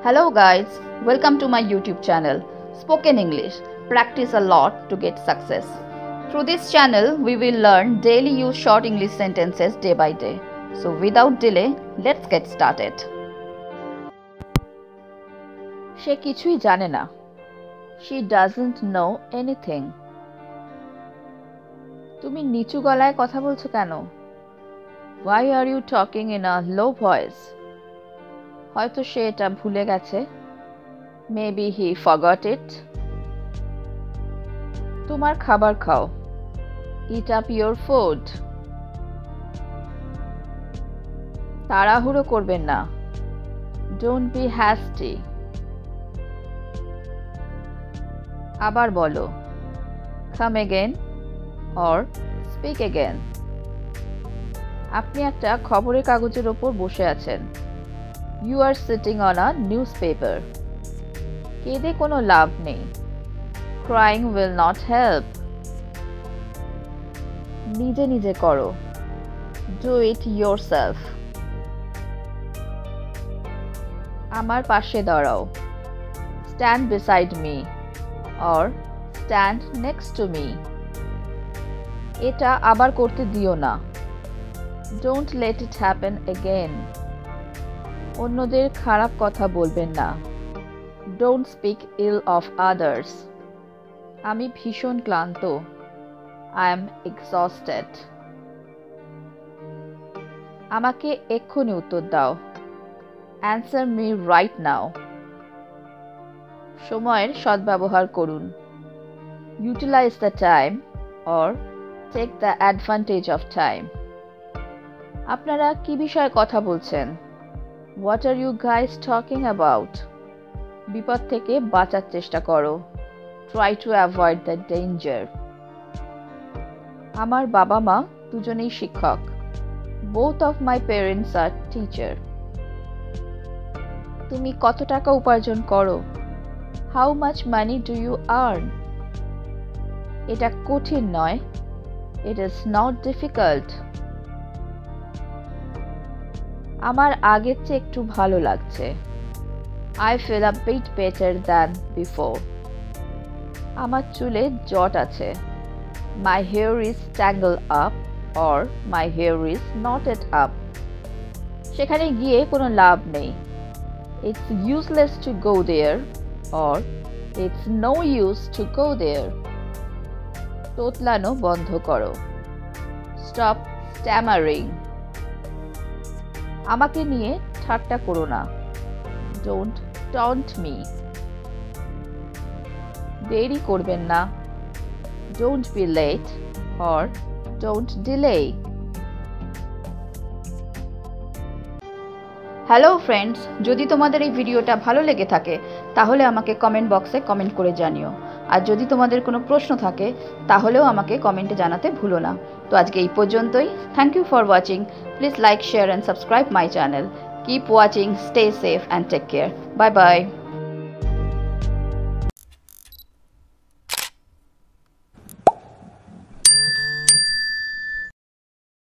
Hello guys, welcome to my YouTube channel Spoken English. Practice a lot to get success. Through this channel, we will learn daily use short English sentences day by day. So without delay, let's get started. সে কিছুই জানে না. She doesn't know anything. তুমি নিচু গলায় কথা বলছো কেন? Why are you talking in a low voice? হয়তো সে এটা ভুলে গেছে. Maybe he forgot it. তোমার খাবার খাও. Eat up your food. তাড়াহুড়ো করবেন না. Don't be hasty. আবার বলো. Come again or speak again. আপনি একটা খবরের কাগজের ওপর বসে আছেন. You are sitting on a newspaper. কেঁদে কোনো লাভ নেই. Crying will not help. নিজে নিজে করো. Do it yourself. আমার পাশে দাঁড়াও. Stand beside me or stand next to me. এটা আবার করতে দিও না. Don't let it happen again. অন্যদের খারাপ কথা বলবেন না. Don't speak ill of others. আমি ভীষণ ক্লান্ত. I am exhausted. আমাকে এক্ষুনি উত্তর দাও. Answer me right now. সময়ের সদ্ব্যবহার করুন. Utilize the time or take the advantage of time. আপনারা কি বিষয়ে কথা বলছেন? What are you guys talking about? বিপদ থেকে বাঁচার চেষ্টা করো. Try to avoid the danger. আমার বাবা মা দুজনেই শিক্ষক. Both of my parents are teacher. তুমি কত টাকা উপার্জন করো? How much money do you earn? এটা কঠিন নয়. It is not difficult. আমার আগের চেয়ে একটু ভালো লাগছে. I feel a bit better than before. আমার চুলে জট আছে. My hair is tangled up or my hair is knotted up. সেখানে গিয়ে কোনো লাভ নেই. It's useless to go there or it's no use to go there. তোতলানো বন্ধ করো. Stop stammering. আমাকে নিয়ে ঠাট্টা করো না. Don't taunt me. দেরি করবেন না. Don't be late or don't delay. Hello friends, যদি তোমাদের এই ভিডিওটা ভালো লেগে থাকে তাহলে আমাকে কমেন্ট বক্সে কমেন্ট করে জানিও. আর যদি তোমাদের কোনো প্রশ্ন থাকে তাহলেও আমাকে কমেন্টে জানাতে ভুলো না. তো আজকে এই পর্যন্তই. Thank you for watching. Please like, share and subscribe my channel. Keep watching, stay safe and take care. Bye bye.